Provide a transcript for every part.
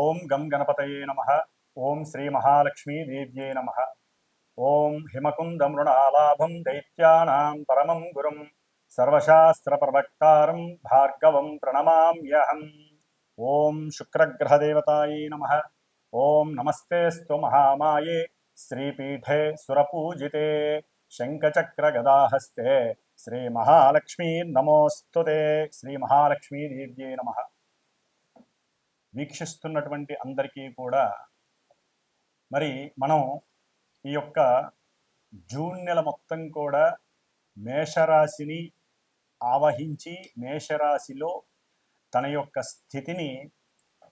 ఓం గం గణపతయే నమః. ఓం శ్రీ మహాలక్ష్మీ దేవ్యే నమః. ఓం హిమకుందం మృణాలాభం దైత్యానాం పరమం గురుం సర్వశాస్త్ర ప్రవక్తారం భార్గవం ప్రణమామ్యహం. ఓం శుక్రగ్రహదేవతాయే నమః. ఓం నమస్తేస్తు మహామాయే శ్రీపీఠే సురపూజితే శంఖచక్రగదాహస్తే శ్రీ మహాలక్ష్మీ నమోస్తుతే. శ్రీ మహాలక్ష్మీ దేవ్యే నమః. వీక్షిస్తున్నటువంటి అందరికీ కూడా మరి మనం ఈ యొక్క జూన్ నెల మొత్తం కూడా మేషరాశిని ఆవహించి మేషరాశిలో తన యొక్క స్థితిని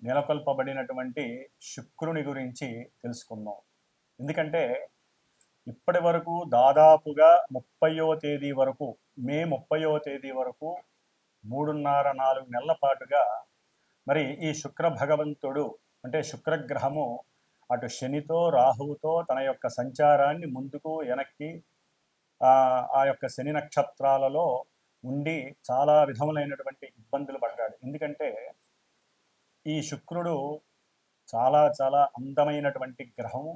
నెలకొల్పబడినటువంటి శుక్రుని గురించి తెలుసుకుందాం. ఎందుకంటే ఇప్పటి వరకు దాదాపుగా 30వ తేదీ వరకు మే 30వ తేదీ వరకు 3.5-4 నెలల పాటుగా మరి ఈ శుక్ర భగవంతుడు అంటే శుక్రగ్రహము అటు శనితో రాహువుతో తన యొక్క సంచారాన్ని ముందుకు వెనక్కి ఆ యొక్క శని నక్షత్రాలలో ఉండి చాలా విధములైనటువంటి ఇబ్బందులు పడ్డాడు. ఎందుకంటే ఈ శుక్రుడు చాలా చాలా అందమైనటువంటి గ్రహము,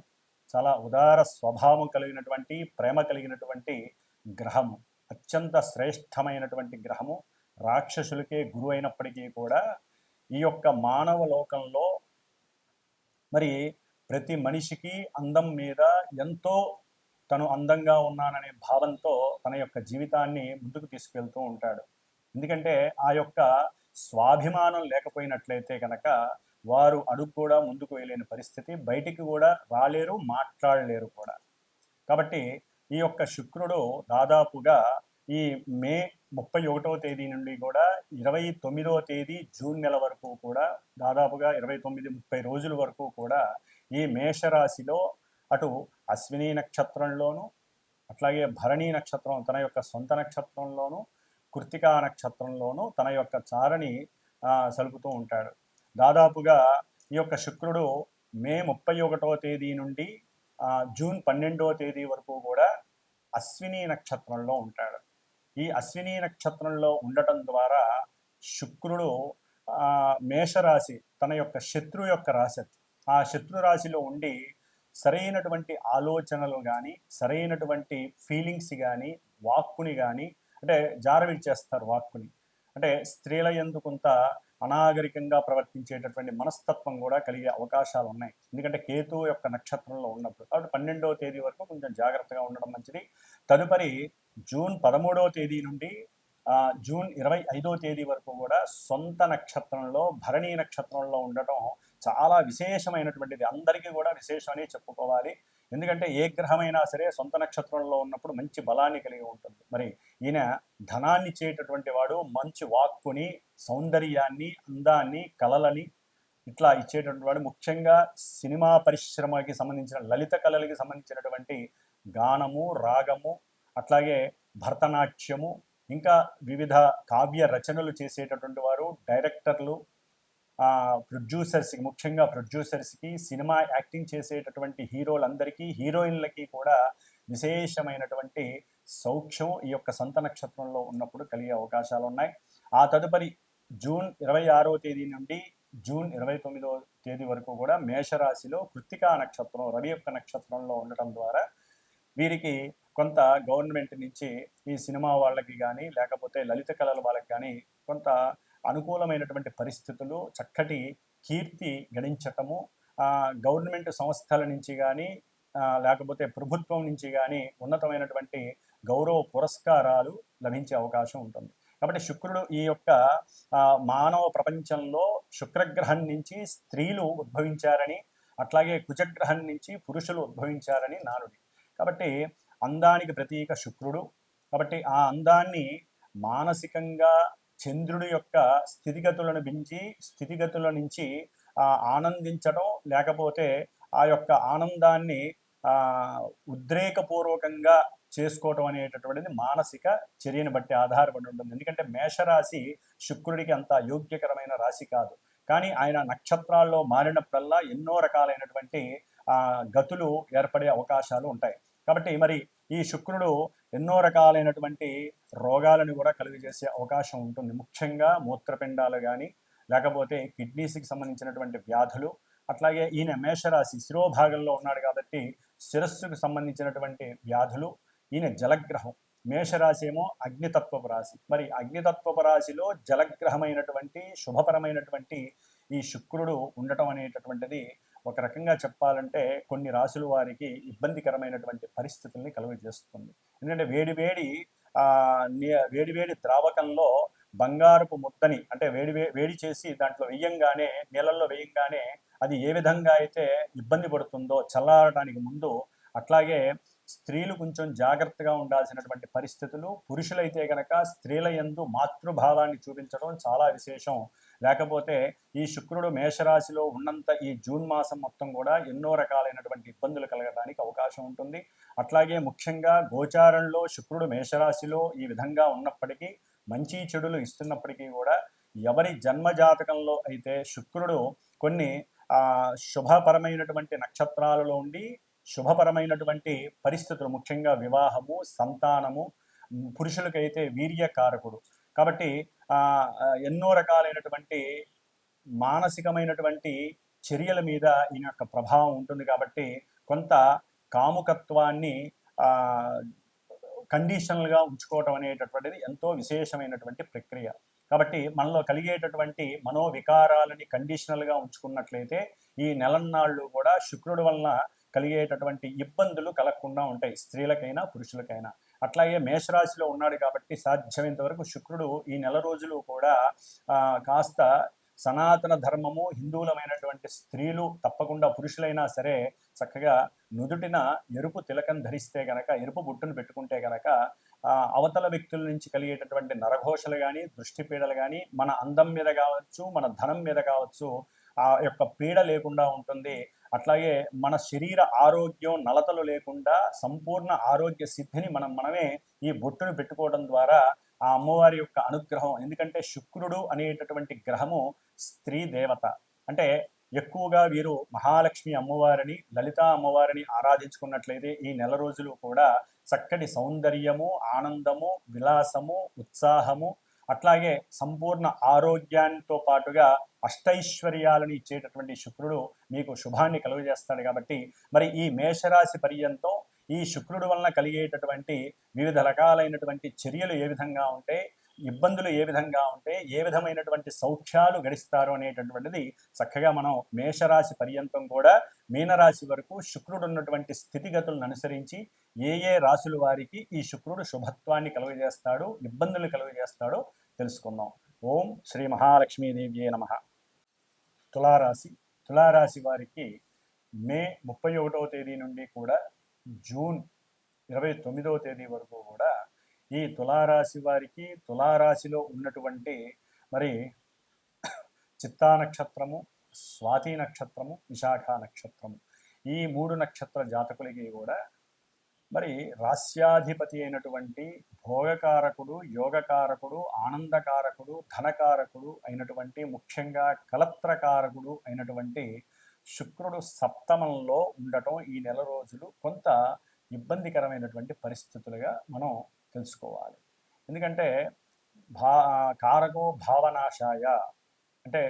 చాలా ఉదార స్వభావం కలిగినటువంటి ప్రేమ కలిగినటువంటి గ్రహము, అత్యంత శ్రేష్టమైనటువంటి గ్రహము, రాక్షసులకే గురువు అయినప్పటికీ కూడా ఈ యొక్క మానవ లోకంలో మరి ప్రతి మనిషికి అందం మీద ఎంతో తను అందంగా ఉన్నాననే భావంతో తన యొక్క జీవితాన్ని ముందుకు తీసుకెళ్తూ ఉంటాడు. ఎందుకంటే ఆ యొక్క స్వాభిమానం లేకపోయినట్లయితే కనుక వారు అడుగు కూడా ముందుకు వేయలేని పరిస్థితి, బయటికి కూడా రాలేరు, మాట్లాడలేరు కూడా. కాబట్టి ఈ యొక్క శుక్రుడు దాదాపుగా ఈ మే 31వ తేదీ నుండి కూడా 29వ తేదీ జూన్ నెల వరకు కూడా దాదాపుగా 29-30 రోజుల వరకు కూడా ఈ మేషరాశిలో అటు అశ్విని నక్షత్రంలోను, అట్లాగే భరణి నక్షత్రం తన యొక్క సొంత నక్షత్రంలోను, కృత్తికా నక్షత్రంలోను తన యొక్క చారని సలుపుతూ ఉంటాడు. దాదాపుగా ఈ యొక్క శుక్రుడు మే 31వ తేదీ నుండి జూన్ 12వ తేదీ వరకు కూడా అశ్విని నక్షత్రంలో ఉంటాడు. ఈ అశ్విని నక్షత్రంలో ఉండటం ద్వారా శుక్రుడు మేషరాశి తన యొక్క శత్రు యొక్క రాశి, ఆ శత్రు రాశిలో ఉండి సరైనటువంటి ఆలోచనలు కానీ సరైనటువంటి ఫీలింగ్స్ కానీ వాక్కుని కానీ అంటే జారవిడ్చేస్తారు. వాక్కుని అంటే స్త్రీల యందు కొంత అనాగరికంగా ప్రవర్తించేటటువంటి మనస్తత్వం కూడా కలిగే అవకాశాలు ఉన్నాయి. ఎందుకంటే కేతువు యొక్క నక్షత్రంలో ఉన్నప్పుడు. కాబట్టి 12వ తేదీ వరకు కొంచెం జాగ్రత్తగా ఉండడం మంచిది. తదుపరి జూన్ 13వ తేదీ నుండి జూన్ 25వ తేదీ వరకు కూడా సొంత నక్షత్రంలో భరణి నక్షత్రంలో ఉండటం చాలా విశేషమైనటువంటిది. అందరికీ కూడా విశేషమని చెప్పుకోవాలి. ఎందుకంటే ఏ గ్రహమైనా సరే సొంత నక్షత్రంలో ఉన్నప్పుడు మంచి బలాన్ని కలిగి ఉంటుంది. మరి ఈయన ధనాన్ని ఇచ్చేటటువంటి వాడు, మంచి వాక్కుని, సౌందర్యాన్ని, అందాన్ని, కళలని ఇట్లా ఇచ్చేటటువంటి వాడు. ముఖ్యంగా సినిమా పరిశ్రమకి సంబంధించిన లలిత కళలకి సంబంధించినటువంటి గానము, రాగము, అట్లాగే భరతనాట్యము, ఇంకా వివిధ కావ్య రచనలు చేసేటటువంటి వారు, డైరెక్టర్లు, ప్రొడ్యూసర్స్కి, ముఖ్యంగా ప్రొడ్యూసర్స్కి, సినిమా యాక్టింగ్ చేసేటటువంటి హీరోలందరికీ, హీరోయిన్లకి కూడా విశేషమైనటువంటి సౌఖ్యం ఈ యొక్క సొంత నక్షత్రంలో ఉన్నప్పుడు కలిగే అవకాశాలు ఉన్నాయి. ఆ తదుపరి జూన్ 26వ తేదీ నుండి జూన్ 29వ తేదీ వరకు కూడా మేషరాశిలో కృత్తికా నక్షత్రం రవి యొక్క నక్షత్రంలో ఉండటం ద్వారా వీరికి కొంత గవర్నమెంట్ నుంచి ఈ సినిమా వాళ్ళకి కానీ లేకపోతే లలిత కళల వాళ్ళకి కానీ కొంత అనుకూలమైనటువంటి పరిస్థితులు, చక్కటి కీర్తి గణించటము, గవర్నమెంట్ సంస్థల నుంచి కానీ లేకపోతే ప్రభుత్వం నుంచి కానీ ఉన్నతమైనటువంటి గౌరవ పురస్కారాలు లభించే అవకాశం ఉంటుంది. కాబట్టి శుక్రుడు ఈ యొక్క మానవ ప్రపంచంలో శుక్రగ్రహం నుంచి స్త్రీలు ఉద్భవించారని, అట్లాగే కుజగ్రహం నుంచి పురుషులు ఉద్భవించారని నానుడి. కాబట్టి అందానికి ప్రతీక శుక్రుడు. కాబట్టి ఆ అందాన్ని మానసికంగా చంద్రుడి యొక్క స్థితిగతులను మించి స్థితిగతుల నుంచి ఆనందించడం, లేకపోతే ఆ యొక్క ఆనందాన్ని ఉద్రేకపూర్వకంగా చేసుకోవటం అనేటటువంటిది మానసిక చర్యను బట్టి ఆధారపడి ఉంటుంది. ఎందుకంటే మేషరాశి శుక్రుడికి అంత యోగ్యకరమైన రాశి కాదు. కానీ ఆయన నక్షత్రాల్లో మారినప్పుడల్లా ఎన్నో రకాలైనటువంటి గతులు ఏర్పడే అవకాశాలు ఉంటాయి. కాబట్టి మరి ఈ శుక్రుడు ఎన్నో రకాలైనటువంటి రోగాలను కూడా కలుగజేసే అవకాశం ఉంటుంది. ముఖ్యంగా మూత్రపిండాలు కానీ లేకపోతే కిడ్నీస్కి సంబంధించినటువంటి వ్యాధులు, అట్లాగే ఈయన మేషరాశి శిరోభాగంలో ఉన్నాడు కాబట్టి శిరస్సుకు సంబంధించినటువంటి వ్యాధులు. ఈయన జలగ్రహం, మేషరాశి ఏమో అగ్నితత్వపు రాశి. మరి అగ్నితత్వపు రాశిలో జలగ్రహమైనటువంటి శుభపరమైనటువంటి ఈ శుక్రుడు ఉండటం అనేటటువంటిది ఒక రకంగా చెప్పాలంటే కొన్ని రాశుల వారికి ఇబ్బందికరమైనటువంటి పరిస్థితుల్ని కలుగజేస్తుంది. ఎందుకంటే వేడివేడి ద్రావకంలో బంగారపు ముద్దని అంటే వేడి చేసి దాంట్లో వేయంగానే, నీళ్ళల్లో వేయంగానే అది ఏ విధంగా అయితే ఇబ్బంది పడుతుందో చల్లారడానికి ముందు, అట్లాగే స్త్రీలు కొంచెం జాగ్రత్తగా ఉండాల్సినటువంటి పరిస్థితులు. పురుషులైతే గనక స్త్రీల యందు మాతృభావాన్ని చూపించడం చాలా విశేషం. లేకపోతే ఈ శుక్రుడు మేషరాశిలో ఉన్నంత ఈ జూన్ మాసం మొత్తం కూడా ఎన్నో రకాలైనటువంటి ఇబ్బందులు కలగడానికి అవకాశం ఉంటుంది. అట్లాగే ముఖ్యంగా గోచారంలో శుక్రుడు మేషరాశిలో ఈ విధంగా ఉన్నప్పటికీ, మంచి చెడులు ఇస్తున్నప్పటికీ కూడా ఎవరి జన్మజాతకంలో అయితే శుక్రుడు కొన్ని శుభపరమైనటువంటి నక్షత్రాలలో ఉండి శుభపరమైనటువంటి పరిస్థితులు, ముఖ్యంగా వివాహము, సంతానము, పురుషులకైతే వీర్యకారకుడు కాబట్టి ఎన్నో రకాలైనటువంటి మానసికమైనటువంటి చర్యల మీద ఈయన యొక్క ప్రభావం ఉంటుంది. కాబట్టి కొంత కాముకత్వాన్ని కండిషనల్గా ఉంచుకోవటం అనేటటువంటిది ఎంతో విశేషమైనటువంటి ప్రక్రియ. కాబట్టి మనలో కలిగేటటువంటి మనోవికారాలని కండిషనల్గా ఉంచుకున్నట్లయితే ఈ నెలన్నాళ్ళు కూడా శుక్రుడి వలన కలిగేటటువంటి ఇబ్బందులు కలగకుండా ఉంటాయి, స్త్రీలకైనా పురుషులకైనా. అట్లాగే మేషరాశిలో ఉన్నాడు కాబట్టి సాధ్యమైనంత వరకు శుక్రుడు ఈ నెల రోజులు కూడా కాస్త సనాతన ధర్మము, హిందువులమైనటువంటి స్త్రీలు తప్పకుండా పురుషులైనా సరే చక్కగా నుదుటిన ఎరుపు తిలకం ధరిస్తే గనక, ఎరుపు బుట్టును పెట్టుకుంటే గనక అవతల వ్యక్తుల నుంచి కలిగేటటువంటి నరఘోషలు కానీ, దృష్టి పీడలు కానీ, మన అందం మీద కావచ్చు, మన ధనం మీద కావచ్చు ఆ యొక్క పీడ లేకుండా ఉంటుంది. అట్లాగే మన శరీర ఆరోగ్యం నలతలు లేకుండా సంపూర్ణ ఆరోగ్య సిద్ధిని మనమే ఈ బొట్టును పెట్టుకోవడం ద్వారా ఆ అమ్మవారి యొక్క అనుగ్రహం. ఎందుకంటే శుక్రుడు అనేటటువంటి గ్రహము స్త్రీ దేవత. అంటే ఎక్కువగా వీరు మహాలక్ష్మి అమ్మవారిని, లలితా అమ్మవారిని ఆరాధించుకున్నట్లయితే ఈ నెల రోజులు కూడా చక్కటి సౌందర్యము, ఆనందము, విలాసము, ఉత్సాహము, అట్లాగే సంపూర్ణ ఆరోగ్యానికి పాటుగా అష్టైశ్వర్యాలను ఇచ్చేటటువంటి శుక్రుడు మీకు శుభాన్ని కలుగజేస్తాడు. కాబట్టి మరి ఈ మేషరాశి పర్యంతం ఈ శుక్రుడు వలన కలిగేటటువంటి వివిధ రకాలైనటువంటి చర్యలు ఏ విధంగా ఉంటే, ఇబ్బందులు ఏ విధంగా ఉంటే, ఏ విధమైనటువంటి సౌఖ్యాలు గడిస్తారు అనేటటువంటిది చక్కగా మనం మేషరాశి పర్యంతం కూడా మీనరాశి వరకు శుక్రుడు ఉన్నటువంటి స్థితిగతులను అనుసరించి ఏ రాశుల వారికి ఈ శుక్రుడు శుభత్వాన్ని కలుగజేస్తాడు, ఇబ్బందులు కలుగజేస్తాడో తెలుసుకుందాం. ఓం శ్రీ మహాలక్ష్మీదేవ్యే నమః. తులారాశి వారికి మే 31వ తేదీ నుండి కూడా జూన్ 29వ తేదీ వరకు కూడా ఈ తులారాశి వారికి తులారాశిలో ఉన్నటువంటి మరి చిత్తా నక్షత్రము, స్వాతి నక్షత్రము, విశాఖ నక్షత్రము, ఈ 3 నక్షత్ర జాతకులకి కూడా మరి రాస్యాధిపతి అయినటువంటి భోగకారకుడు, యోగకారకుడు, ఆనందకారకుడు, ధనకారకుడు అయినటువంటి, ముఖ్యంగా కలత్రకారకుడు అయినటువంటి శుక్రుడు సప్తమంలో ఉండటం ఈ నెల రోజులు కొంత ఇబ్బందికరమైనటువంటి పరిస్థితులుగా మనం తెలుసుకోవాలి. ఎందుకంటే కారకో భావనాశాయ అంటే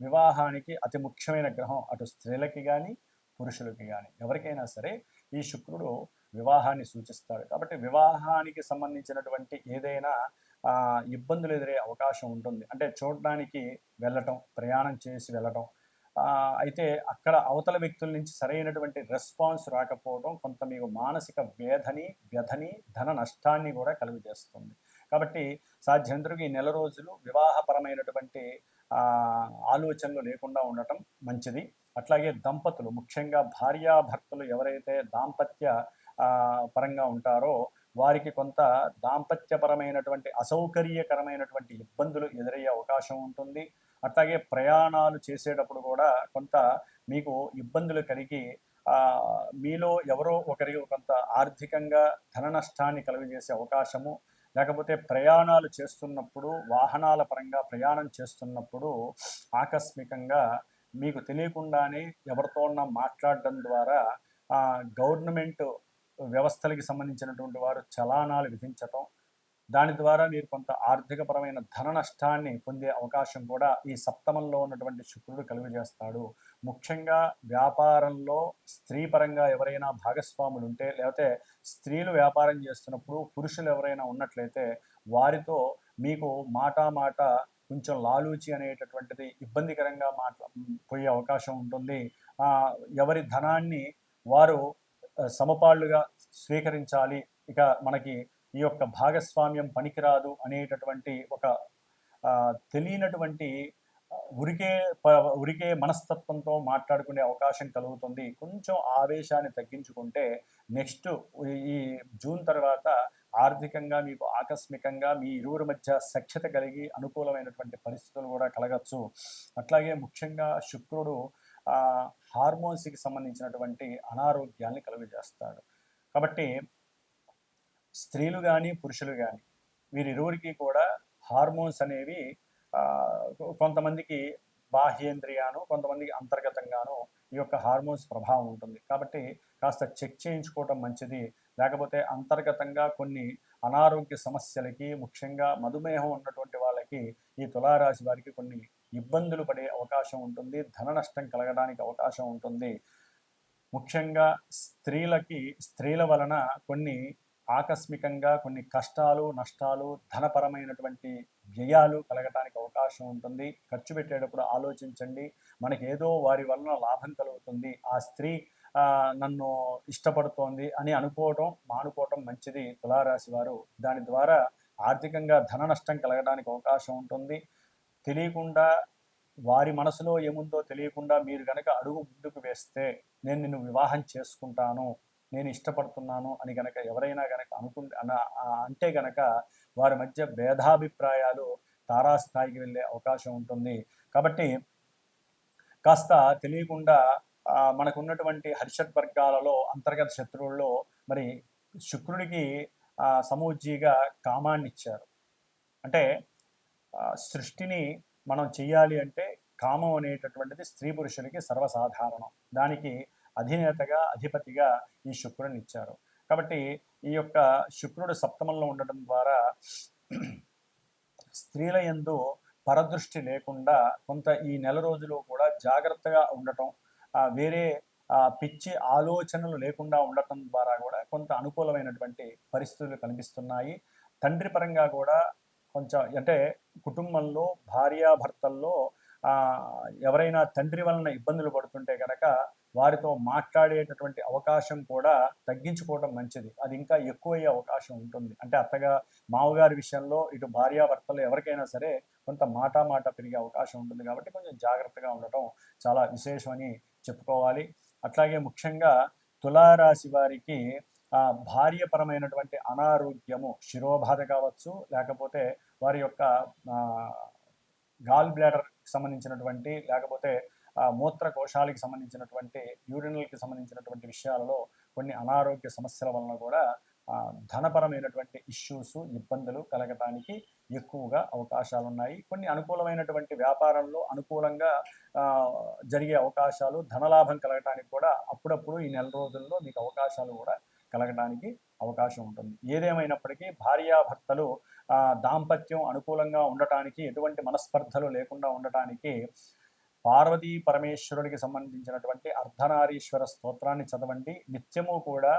వివాహానికి అతి ముఖ్యమైన గ్రహం అటు స్త్రీలకి కానీ పురుషులకి కానీ ఎవరికైనా సరే ఈ శుక్రుడు వివాహాన్ని సూచిస్తాడు. కాబట్టి వివాహానికి సంబంధించినటువంటి ఏదైనా ఇబ్బందులు ఎదురయ్యే అవకాశం ఉంటుంది. అంటే చూడడానికి వెళ్ళటం, ప్రయాణం చేసి వెళ్ళటం, అయితే అక్కడ అవతల వ్యక్తుల నుంచి సరైనటువంటి రెస్పాన్స్ రాకపోవడం కొంత మీకు మానసిక వ్యధని ధన నష్టాన్ని కూడా కలుగజేస్తుంది. కాబట్టి సాధ్యంతరకు ఈ నెల రోజులు వివాహపరమైనటువంటి ఆలోచనలు లేకుండా ఉండటం మంచిది. అట్లాగే దంపతులు, ముఖ్యంగా భార్యాభర్తలు ఎవరైతే దాంపత్య పరంగా ఉంటారో వారికి కొంత దాంపత్యపరమైనటువంటి అసౌకర్యకరమైనటువంటి ఇబ్బందులు ఎదురయ్యే అవకాశం ఉంటుంది. అట్లాగే ప్రయాణాలు చేసేటప్పుడు కూడా కొంత మీకు ఇబ్బందులు కలిగి మీలో ఎవరో ఒకరికి కొంత ఆర్థికంగా ధన నష్టాన్ని కలుగజేసే అవకాశము, లేకపోతే ప్రయాణాలు చేస్తున్నప్పుడు వాహనాల పరంగా ప్రయాణం చేస్తున్నప్పుడు ఆకస్మికంగా మీకు తెలియకుండానే ఎవరితోన్నా మాట్లాడడం ద్వారా గవర్నమెంట్ వ్యవస్థలకి సంబంధించినటువంటి వారు చలానాలు విధించటం, దాని ద్వారా మీరు కొంత ఆర్థికపరమైన ధన నష్టాన్ని పొందే అవకాశం కూడా ఈ సప్తమంలో ఉన్నటువంటి శుక్రుడు కలుగజేస్తాడు. ముఖ్యంగా వ్యాపారంలో స్త్రీ పరంగా ఎవరైనా భాగస్వాములు ఉంటే, లేకపోతే స్త్రీలు వ్యాపారం చేస్తున్నప్పుడు పురుషులు ఎవరైనా ఉన్నట్లయితే వారితో మీకు మాట కొంచెం లాలూచి అనేటటువంటిది ఇబ్బందికరంగా పోయే అవకాశం ఉంటుంది. ఎవరి ధనాన్ని వారు సమపాళ్లుగా స్వీకరించాలి, ఇక మనకి ఈ యొక్క భాగస్వామ్యం పనికిరాదు అనేటటువంటి ఒక తెలియనటువంటి ఉరికే మనస్తత్వంతో మాట్లాడుకునే అవకాశం కలుగుతుంది. కొంచెం ఆవేశాన్ని తగ్గించుకుంటే నెక్స్ట్ ఈ జూన్ తర్వాత ఆర్థికంగా మీకు ఆకస్మికంగా మీ ఇరువురి మధ్య సఖ్యత కలిగి అనుకూలమైనటువంటి పరిస్థితులు కూడా కలగచ్చు. అట్లాగే ముఖ్యంగా శుక్రుడు హార్మోన్స్కి సంబంధించినటువంటి అనారోగ్యాన్ని కలుగజేస్తాడు. కాబట్టి స్త్రీలు కానీ పురుషులు కానీ వీరిరువురికి కూడా హార్మోన్స్ అనేవి కొంతమందికి బాహ్యేంద్రియాను, కొంతమందికి అంతర్గతంగాను ఈ యొక్క హార్మోన్స్ ప్రభావం ఉంటుంది. కాబట్టి కాస్త చెక్ చేయించుకోవటం మంచిది. లేకపోతే అంతర్గతంగా కొన్ని అనారోగ్య సమస్యలకి, ముఖ్యంగా మధుమేహం ఉన్నటువంటి వాళ్ళకి, ఈ తులారాశి వారికి కొన్ని ఇబ్బందులు పడే అవకాశం ఉంటుంది. ధన నష్టం కలగడానికి అవకాశం ఉంటుంది. ముఖ్యంగా స్త్రీల వలన కొన్ని ఆకస్మికంగా కొన్ని కష్టాలు, నష్టాలు, ధనపరమైనటువంటి వ్యయాలు కలగటానికి అవకాశం ఉంటుంది. ఖర్చు పెట్టేటప్పుడు ఆలోచించండి. మనకేదో వారి వలన లాభం కలుగుతుంది, ఆ స్త్రీ నన్ను ఇష్టపడుతోంది అని మానుకోవటం మంచిది తులారాశి వారు. దాని ద్వారా ఆర్థికంగా ధన నష్టం కలగడానికి అవకాశం ఉంటుంది. తెలియకుండా వారి మనసులో ఏముందో తెలియకుండా మీరు గనక అడుగు ముందుకు వేస్తే, నేను నిన్ను వివాహం చేసుకుంటాను, నేను ఇష్టపడుతున్నాను అని గనక ఎవరైనా గనక అంటే గనక వారి మధ్య భేదాభిప్రాయాలు తారాస్థాయికి వెళ్ళే అవకాశం ఉంటుంది. కాబట్టి కాస్త తెలియకుండా మనకున్నటువంటి హరిషడ్ వర్గాలలో అంతర్గత శత్రువుల్లో మరి శుక్రుడికి సమూజ్జిగా కామాన్ని ఇచ్చారు. అంటే సృష్టిని మనం చెయ్యాలి అంటే కామం అనేటటువంటిది స్త్రీ పురుషులకి సర్వసాధారణం. దానికి అధిపతిగా ఈ శుక్రుడిని ఇచ్చారు. కాబట్టి ఈ యొక్క శుక్రుడు సప్తమంలో ఉండటం ద్వారా స్త్రీల యందు పరదృష్టి లేకుండా కొంత ఈ నెల రోజులు కూడా జాగ్రత్తగా ఉండటం, వేరే పిచ్చి ఆలోచనలు లేకుండా ఉండటం ద్వారా కూడా కొంత అనుకూలమైనటువంటి పరిస్థితులు కనిపిస్తున్నాయి. తండ్రి పరంగా కూడా కొంచెం, అంటే కుటుంబంలో భార్యాభర్తల్లో ఎవరైనా తండ్రి వలన ఇబ్బందులు పడుతుంటే కనుక వారితో మాట్లాడేటటువంటి అవకాశం కూడా తగ్గించుకోవడం మంచిది. అది ఇంకా ఎక్కువయ్యే అవకాశం ఉంటుంది. అంటే మామగారి విషయంలో ఇటు భార్యాభర్తలు ఎవరికైనా సరే కొంత మాట పెరిగే అవకాశం ఉంటుంది. కాబట్టి కొంచెం జాగ్రత్తగా ఉండటం చాలా విశేషమని చెప్పుకోవాలి. అట్లాగే ముఖ్యంగా తులారాశి వారికి భార్యపరమైనటువంటి అనారోగ్యము, శిరోబాధ కావచ్చు, లేకపోతే వారి యొక్క గాల్ బ్లాడర్కి సంబంధించినటువంటి, లేకపోతే మూత్రకోశాలకి సంబంధించినటువంటి, యూరినల్కి సంబంధించినటువంటి విషయాలలో కొన్ని అనారోగ్య సమస్యల వలన కూడా ధనపరమైనటువంటి ఇష్యూస్, ఇబ్బందులు కలగటానికి ఎక్కువగా అవకాశాలు ఉన్నాయి. కొన్ని అనుకూలమైనటువంటి వ్యాపారంలో అనుకూలంగా జరిగే అవకాశాలు, ధనలాభం కలగటానికి కూడా అప్పుడప్పుడు ఈ నెల రోజుల్లో మీకు అవకాశాలు కూడా కలగడానికి అవకాశం ఉంటుంది. ఏదేమైనప్పటికీ భార్యాభర్తలు దాంపత్యం అనుకూలంగా ఉండటానికి, ఎటువంటి మనస్పర్ధలు లేకుండా ఉండటానికి పార్వతీ పరమేశ్వరుడికి సంబంధించినటువంటి అర్ధనారీశ్వర స్తోత్రాన్ని చదవండి. నిత్యము కూడా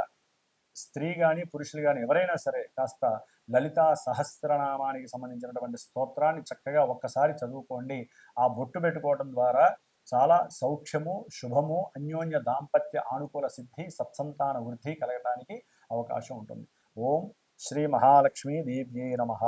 స్త్రీ కానీ పురుషులు కానీ ఎవరైనా సరే కాస్త లలితా సహస్రనామానికి సంబంధించినటువంటి స్తోత్రాన్ని చక్కగా ఒక్కసారి చదువుకోండి. ఆ బొట్టు పెట్టుకోవడం ద్వారా చాలా సౌఖ్యము, శుభము, అన్యోన్య దాంపత్య ఆనుకూల సిద్ధి, సత్సంతాన వృద్ధి కలగడానికి అవకాశం ఉంటుంది. ఓం శ్రీ మహాలక్ష్మీ దేవ్యై నమః.